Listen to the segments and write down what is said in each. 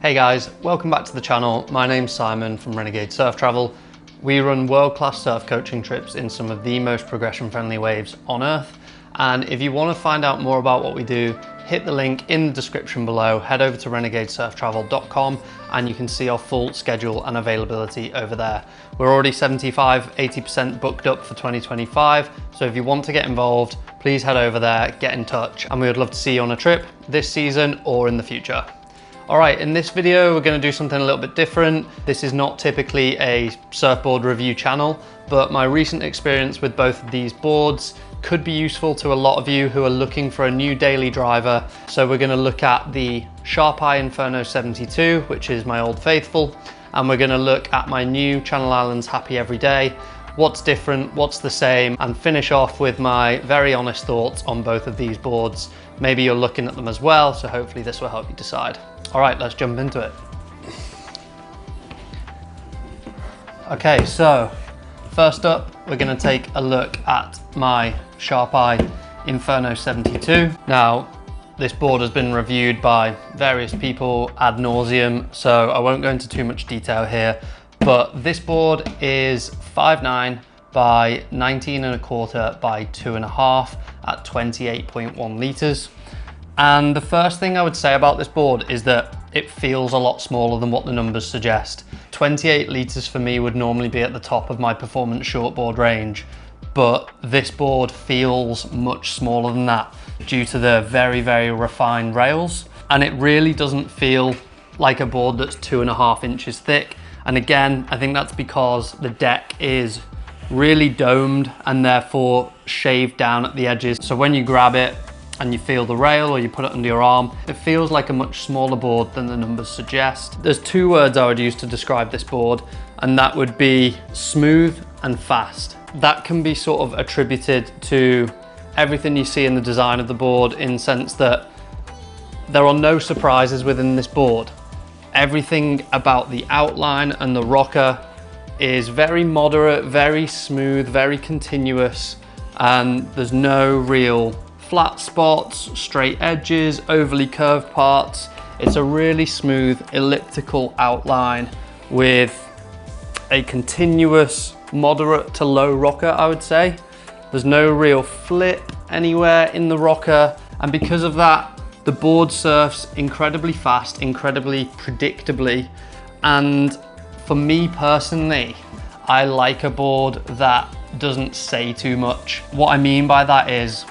Hey guys, welcome back to the channel. My name's Simon from Renegade Surf Travel. We run world-class surf coaching trips in some of the most progression-friendly waves on Earth. And if you want to find out more about what we do, hit the link in the description below, head over to renegadesurftravel.com and you can see our full schedule and availability over there. We're already 75–80% booked up for 2025. So if you want to get involved, please head over there, get in touch, and we would love to see you on a trip this season or in the future. All right, in this video, we're going to do something a little bit different. This is not typically a surfboard review channel, but my recent experience with both of these boards could be useful to a lot of you who are looking for a new daily driver. So we're going to look at the SharpEye Inferno 72, which is my old faithful, and we're going to look at my new Channel Islands Happy Every Day. What's different, what's the same, and finish off with my very honest thoughts on both of these boards. Maybe you're looking at them as well, so hopefully this will help you decide. All right, let's jump into it. Okay, so first up, we're going to take a look at my SharpEye Inferno 72. Now, this board has been reviewed by various people ad nauseum, so I won't go into too much detail here, but this board is 5'9" by 19¼ by 2.5 at 28.1 liters. And the first thing I would say about this board is that it feels a lot smaller than what the numbers suggest. 28 liters for me would normally be at the top of my performance shortboard range, but this board feels much smaller than that due to the very, very refined rails. And it really doesn't feel like a board that's 2.5 inches thick. And again, I think that's because the deck is really domed and therefore shaved down at the edges. So when you grab it and you feel the rail or you put it under your arm, it feels like a much smaller board than the numbers suggest. There's two words I would use to describe this board, and that would be smooth and fast. That can be sort of attributed to everything you see in the design of the board, in the sense that there are no surprises within this board. Everything about the outline and the rocker is very moderate, very smooth, very continuous, and there's no real flat spots, straight edges, overly curved parts. It's a really smooth elliptical outline with a continuous moderate to low rocker, I would say. There's no real flip anywhere in the rocker, and because of that, the board surfs incredibly fast, incredibly predictably. And for me personally, I like a board that doesn't say too much. What I mean by that is,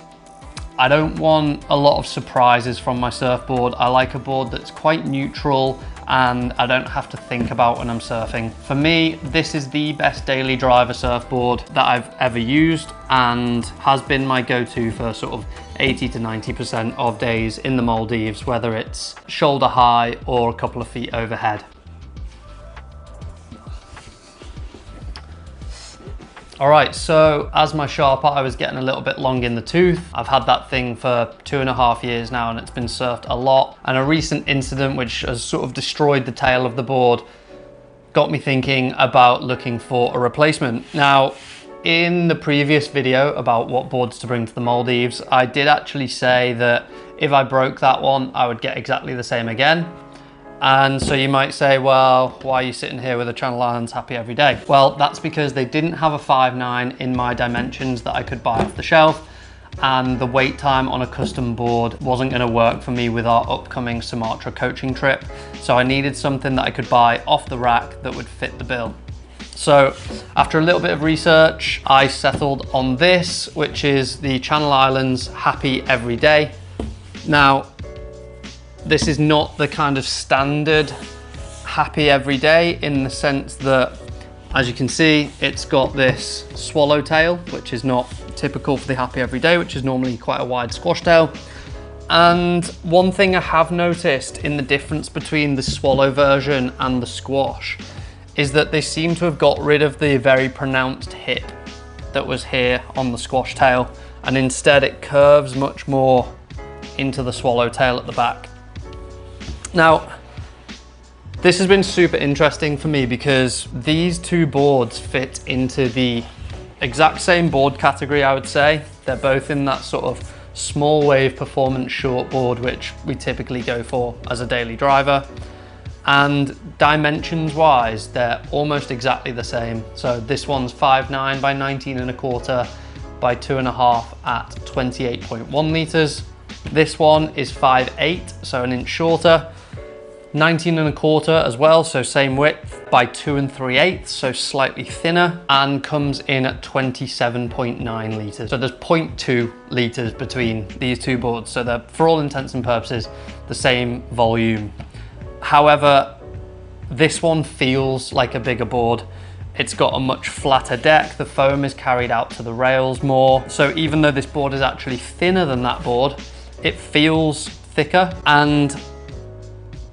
I don't want a lot of surprises from my surfboard. I like a board that's quite neutral and I don't have to think about when I'm surfing. For me, this is the best daily driver surfboard that I've ever used and has been my go-to for sort of 80–90% of days in the Maldives, whether it's shoulder high or a couple of feet overhead. All right, so as my SharpEye was getting a little bit long in the tooth, I've had that thing for 2.5 years now and it's been surfed a lot. And a recent incident which has sort of destroyed the tail of the board got me thinking about looking for a replacement. Now, in the previous video about what boards to bring to the Maldives, I did actually say that if I broke that one, I would get exactly the same again. And so you might say, well, why are you sitting here with a Channel Islands Happy Every Day? Well, that's because they didn't have a 5'9" in my dimensions that I could buy off the shelf, and the wait time on a custom board wasn't going to work for me with our upcoming Sumatra coaching trip. So I needed something that I could buy off the rack that would fit the bill. So after a little bit of research, I settled on this, which is the Channel Islands Happy Every Day. Now, this is not the kind of standard Happy Every Day, in the sense that, as you can see, it's got this swallowtail, which is not typical for the Happy Every Day, which is normally quite a wide squash tail. And one thing I have noticed in the difference between the swallow version and the squash is that they seem to have got rid of the very pronounced hip that was here on the squash tail, and instead it curves much more into the swallowtail at the back. Now, this has been super interesting for me because these two boards fit into the exact same board category, I would say. They're both in that sort of small wave performance shortboard, which we typically go for as a daily driver. And dimensions wise, they're almost exactly the same. So this one's 5'9" by 19.25 by 2.5 at 28.1 litres. This one is 5'8", so an inch shorter, 19.25 as well, so same width, by 2 3/8, so slightly thinner, and comes in at 27.9 litres. So there's 0.2 litres between these two boards, so they're, for all intents and purposes, the same volume. However, this one feels like a bigger board. It's got a much flatter deck, the foam is carried out to the rails more, so even though this board is actually thinner than that board, it feels thicker, and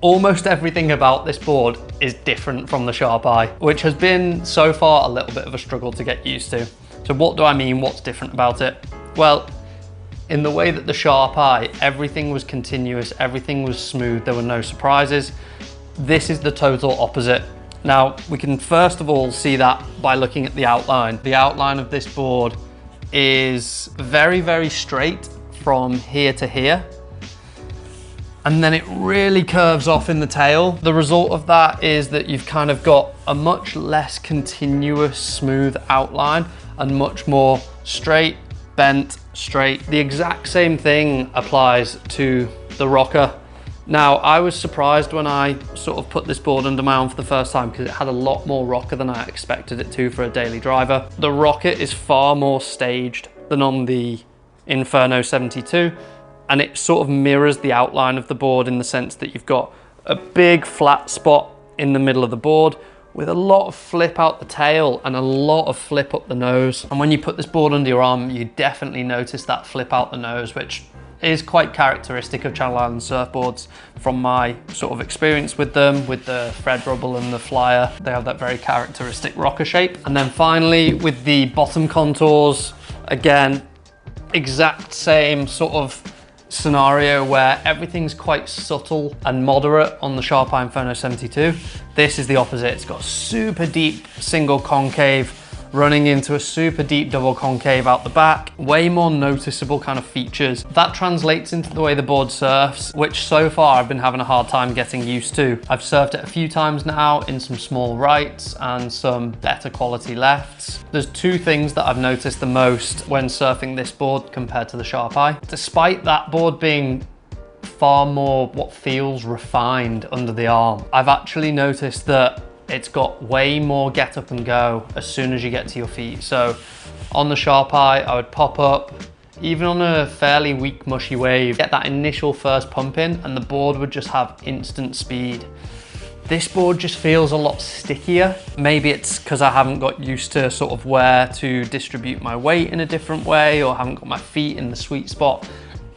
almost everything about this board is different from the SharpEye, which has been so far a little bit of a struggle to get used to. So what do I mean, what's different about it? Well, in the way that the SharpEye, everything was continuous, everything was smooth, there were no surprises. This is the total opposite. Now, we can first of all see that by looking at the outline. The outline of this board is very, very straight from here to here. And then it really curves off in the tail. The result of that is that you've kind of got a much less continuous, smooth outline and much more straight, bent, straight. The exact same thing applies to the rocker. Now, I was surprised when I sort of put this board under my arm for the first time because it had a lot more rocker than I expected it to for a daily driver. The rocker is far more staged than on the Inferno 72, and it sort of mirrors the outline of the board in the sense that you've got a big flat spot in the middle of the board with a lot of flip out the tail and a lot of flip up the nose. And when you put this board under your arm, you definitely notice that flip out the nose, which is quite characteristic of Channel Island surfboards from my sort of experience with them, with the Fred Rubble and the Flyer. They have that very characteristic rocker shape. And then finally, with the bottom contours, again, exact same sort of scenario where everything's quite subtle and moderate on the SharpEye Inferno 72. This is the opposite. It's got super deep single concave running into a super deep double concave out the back. Way more noticeable kind of features. That translates into the way the board surfs, which so far I've been having a hard time getting used to. I've surfed it a few times now in some small rights and some better quality lefts. There's two things that I've noticed the most when surfing this board compared to the SharpEye. Despite that board being far more what feels refined under the arm, I've actually noticed that it's got way more get up and go as soon as you get to your feet. So on the SharpEye, I would pop up, even on a fairly weak mushy wave, get that initial first pump in and the board would just have instant speed. This board just feels a lot stickier. Maybe it's because I haven't got used to sort of where to distribute my weight in a different way, or haven't got my feet in the sweet spot,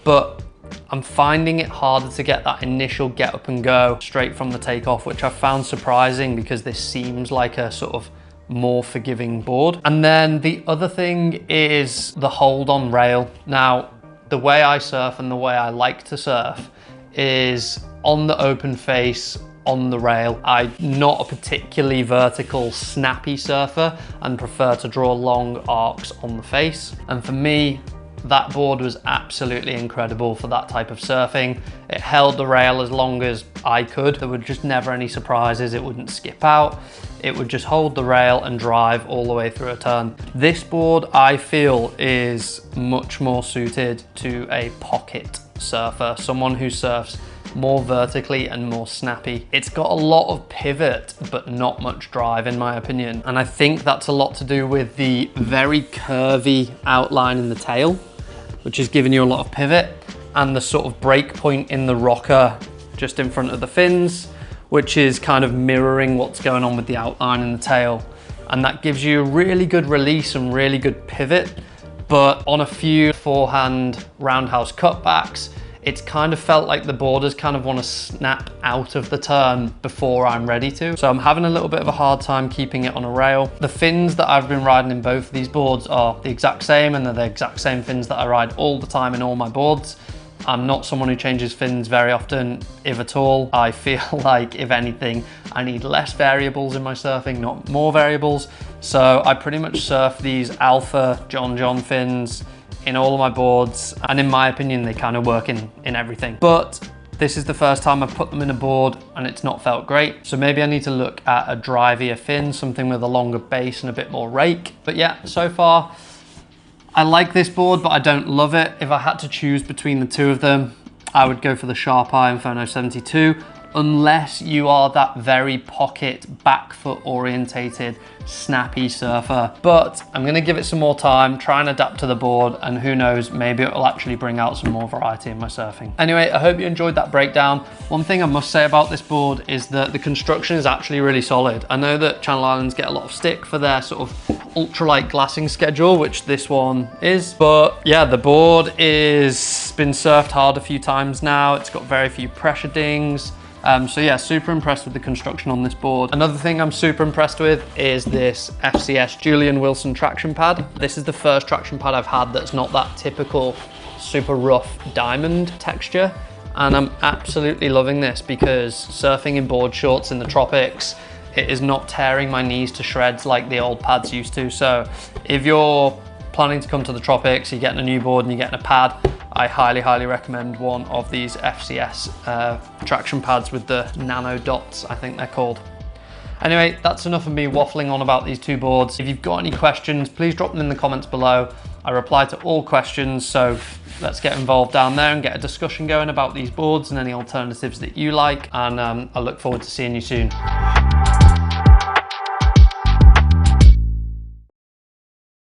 but I'm finding it harder to get that initial get up and go straight from the takeoff, which I found surprising because this seems like a sort of more forgiving board. And then the other thing is the hold on rail. Now, the way I surf and the way I like to surf is on the open face, on the rail. I'm not a particularly vertical, snappy surfer and prefer to draw long arcs on the face. And for me, that board was absolutely incredible for that type of surfing. It held the rail as long as I could. There were just never any surprises. It wouldn't skip out. It would just hold the rail and drive all the way through a turn. This board, I feel, is much more suited to a pocket surfer, someone who surfs more vertically and more snappy. It's got a lot of pivot, but not much drive in my opinion. And I think that's a lot to do with the very curvy outline in the tail, which is giving you a lot of pivot, and the sort of break point in the rocker just in front of the fins, which is kind of mirroring what's going on with the outline in the tail. And that gives you a really good release and really good pivot. But on a few forehand roundhouse cutbacks, it's kind of felt like the boarders kind of want to snap out of the turn before I'm ready to. So I'm having a little bit of a hard time keeping it on a rail. The fins that I've been riding in both of these boards are the exact same, and they're the exact same fins that I ride all the time in all my boards. I'm not someone who changes fins very often, if at all. I feel like, if anything, I need less variables in my surfing, not more variables. So I pretty much surf these Alpha John fins in all of my boards, and in my opinion, they kind of work in everything. But This is the first time I've put them in a board and it's not felt great. So maybe I need to look at a drivier fin, something with a longer base and a bit more rake. But yeah, so far, I like this board, but I don't love it. If I had to choose between the two of them, I would go for the SharpEye Inferno 72, unless you are that very pocket, back foot orientated, snappy surfer. But I'm gonna give it some more time, try and adapt to the board, and who knows, maybe it will actually bring out some more variety in my surfing. Anyway, I hope you enjoyed that breakdown. One thing I must say about this board is that the construction is actually really solid. I know that Channel Islands get a lot of stick for their sort of ultralight glassing schedule, which this one is, but yeah, the board is been surfed hard a few times now. It's got very few pressure dings. So yeah, super impressed with the construction on this board. Another thing I'm super impressed with is this FCS Julian Wilson traction pad. This is the first traction pad I've had that's not that typical super rough diamond texture. And I'm absolutely loving this because surfing in board shorts in the tropics, it is not tearing my knees to shreds like the old pads used to. So if you're planning to come to the tropics, you're getting a new board and you're getting a pad, I highly recommend one of these FCS traction pads with the nano dots, I think they're called. Anyway, that's enough of me waffling on about these two boards. If you've got any questions, please drop them in the comments below. I reply to all questions, so let's get involved down there and get a discussion going about these boards and any alternatives that you like. And I look forward to seeing you soon.